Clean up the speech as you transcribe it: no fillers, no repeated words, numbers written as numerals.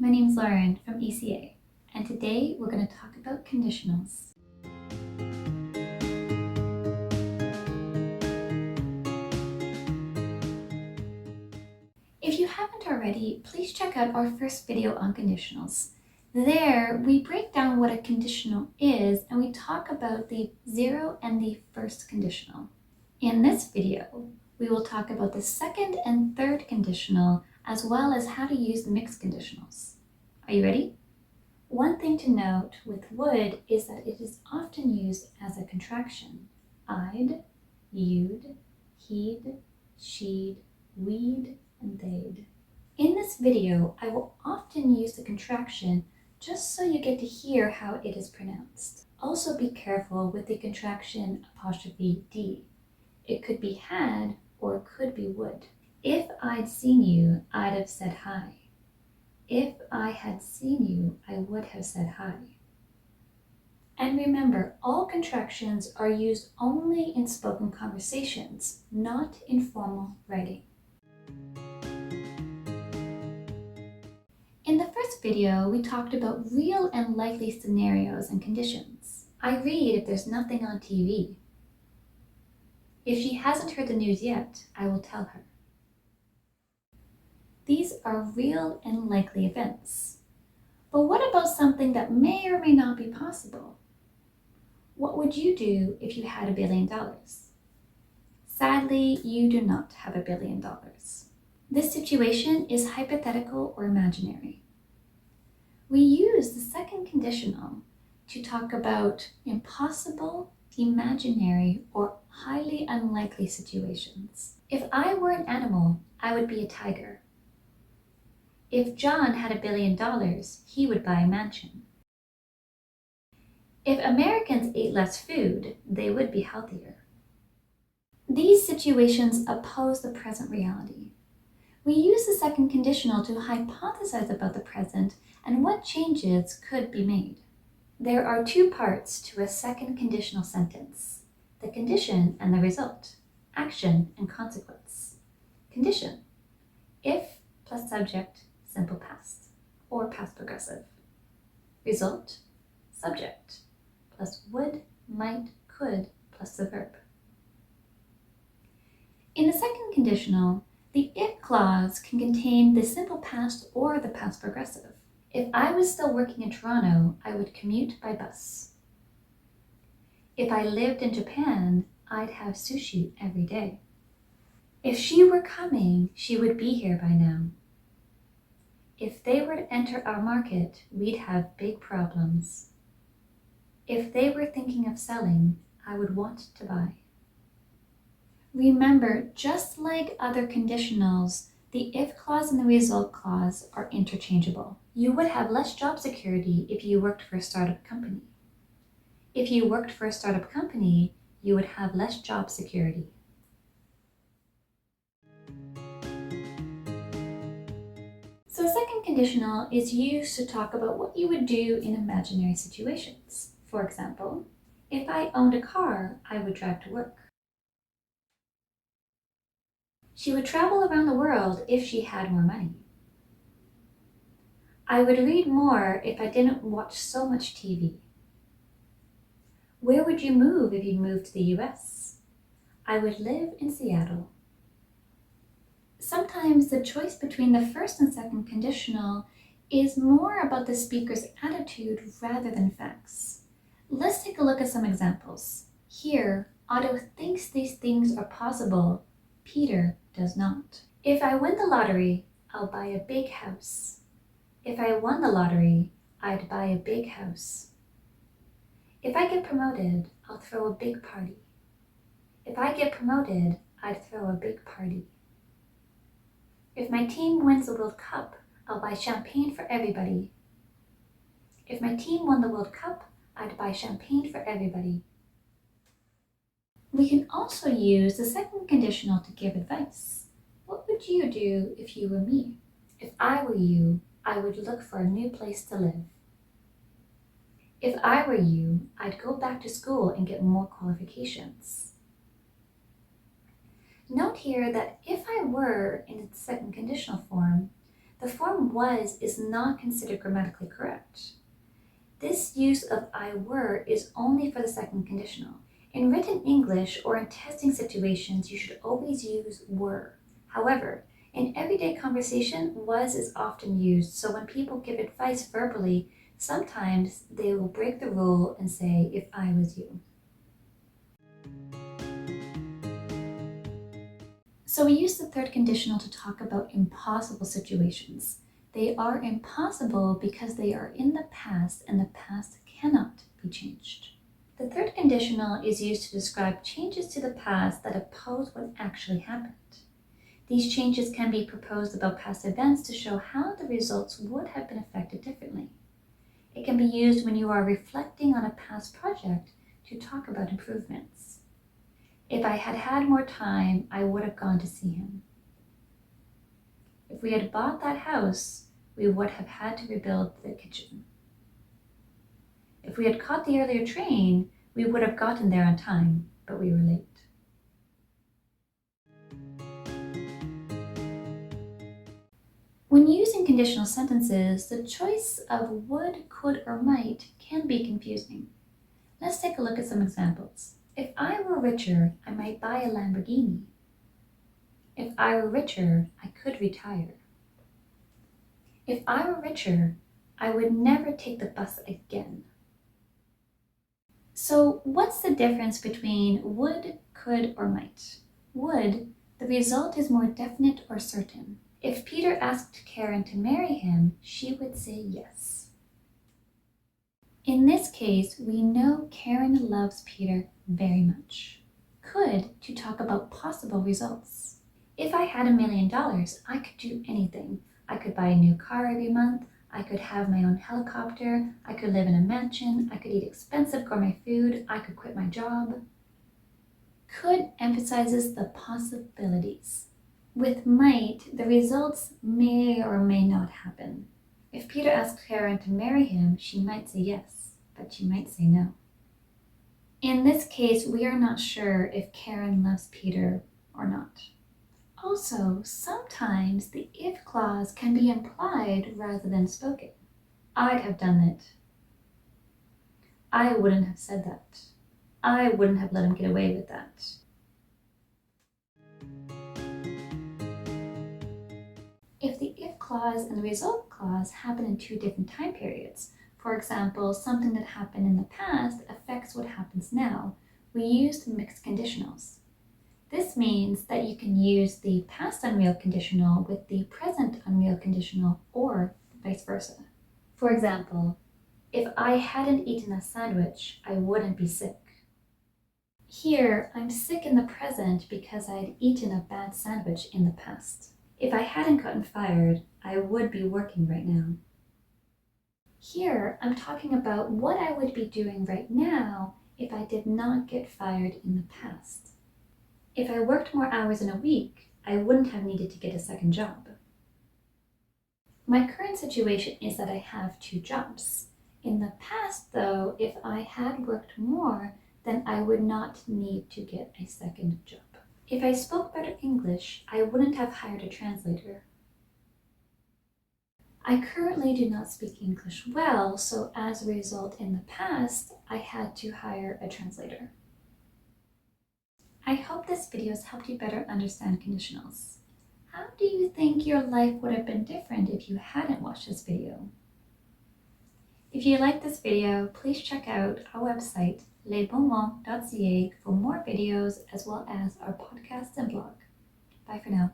my name is Lauren from ACA, and today we're going to talk about conditionals. If you haven't already, please check out our first video on conditionals. There, we break down what a conditional is and we talk about the zero and the first conditional. In this video, we will talk about the second and third conditional as well as how to use the mixed conditionals. Are you ready? One thing to note with would is that it is often used as a contraction. I'd, you'd, he'd, she'd, we'd, and they'd. In this video, I will often use the contraction just so you get to hear how it is pronounced. Also be careful with the contraction apostrophe D. It could be had or it could be would. If I'd seen you, I'd have said hi. If I had seen you, I would have said hi. And remember, all contractions are used only in spoken conversations, not in formal writing. In the first video, we talked about real and likely scenarios and conditions. I read if there's nothing on TV. If she hasn't heard the news yet, I will tell her. These are real and likely events. But what about something that may or may not be possible? What would you do if you had $1 billion? Sadly, you do not have $1 billion. This situation is hypothetical or imaginary. We use the second conditional to talk about impossible, imaginary, or highly unlikely situations. If I were an animal, I would be a tiger. If John had $1 billion, he would buy a mansion. If Americans ate less food, they would be healthier. These situations oppose the present reality. We use the second conditional to hypothesize about the present and what changes could be made. There are two parts to a second conditional sentence: the condition and the result, action and consequence. Condition: if plus subject, simple past, or past progressive. Result: subject, plus would, might, could, plus the verb. In the second conditional, the if clause can contain the simple past or the past progressive. If I was still working in Toronto, I would commute by bus. If I lived in Japan, I'd have sushi every day. If she were coming, she would be here by now. If they were to enter our market, we'd have big problems. If they were thinking of selling, I would want to buy. Remember, just like other conditionals, the if clause and the result clause are interchangeable. You would have less job security if you worked for a startup company. If you worked for a startup company, you would have less job security. So a second conditional is used to talk about what you would do in imaginary situations. For example, if I owned a car, I would drive to work. She would travel around the world if she had more money. I would read more if I didn't watch so much TV. Where would you move if you moved to the US? I would live in Seattle. Sometimes the choice between the first and second conditional is more about the speaker's attitude rather than facts. Let's take a look at some examples. Here, Otto thinks these things are possible. Peter does not. If I win the lottery, I'll buy a big house. If I won the lottery, I'd buy a big house. If I get promoted, I'll throw a big party. If I get promoted, I'd throw a big party. If my team wins the World Cup, I'll buy champagne for everybody. If my team won the World Cup, I'd buy champagne for everybody. We can also use the second conditional to give advice. What would you do if you were me? If I were you, I would look for a new place to live. If I were you, I'd go back to school and get more qualifications. Note here that if I were in its second conditional form, the form was is not considered grammatically correct. This use of I were is only for the second conditional. In written English or in testing situations, you should always use were. However, in everyday conversation, was is often used, so when people give advice verbally, sometimes they will break the rule and say, if I was you. So we use the third conditional to talk about impossible situations. They are impossible because they are in the past and the past cannot be changed. The third conditional is used to describe changes to the past that oppose what actually happened. These changes can be proposed about past events to show how the results would have been affected differently. It can be used when you are reflecting on a past project to talk about improvements. If I had had more time, I would have gone to see him. If we had bought that house, we would have had to rebuild the kitchen. If we had caught the earlier train, we would have gotten there on time, but we were late. When using conditional sentences, the choice of would, could, or might can be confusing. Let's take a look at some examples. If I were richer, I might buy a Lamborghini. If I were richer, I could retire. If I were richer, I would never take the bus again. So what's the difference between would, could, or might? Would, the result is more definite or certain. If Peter asked Karen to marry him, she would say yes. In this case, we know Karen loves Peter very much. Could, to talk about possible results. If I had $1 million, I could do anything. I could buy a new car every month. I could have my own helicopter. I could live in a mansion. I could eat expensive gourmet food. I could quit my job. Could emphasizes the possibilities. With might, the results may or may not happen. If Peter asked Karen to marry him, she might say yes, but she might say no. In this case, we are not sure if Karen loves Peter or not. Also, sometimes the if clause can be implied rather than spoken. I'd have done it. I wouldn't have said that. I wouldn't have let him get away with that. If the if clause and the result clause happen in two different time periods, for example, something that happened in the past affects what happens now, we use mixed conditionals. This means that you can use the past unreal conditional with the present unreal conditional or vice versa. For example, if I hadn't eaten a sandwich, I wouldn't be sick. Here, I'm sick in the present because I had eaten a bad sandwich in the past. If I hadn't gotten fired, I would be working right now. Here, I'm talking about what I would be doing right now if I did not get fired in the past. If I worked more hours in a week, I wouldn't have needed to get a second job. My current situation is that I have 2 jobs. In the past, though, if I had worked more, then I would not need to get a second job. If I spoke better English, I wouldn't have hired a translator. I currently do not speak English well, so as a result, in the past, I had to hire a translator. I hope this video has helped you better understand conditionals. How do you think your life would have been different if you hadn't watched this video? If you like this video, please check out our website, lesbonmots.ca, for more videos as well as our podcast and blog. Bye for now.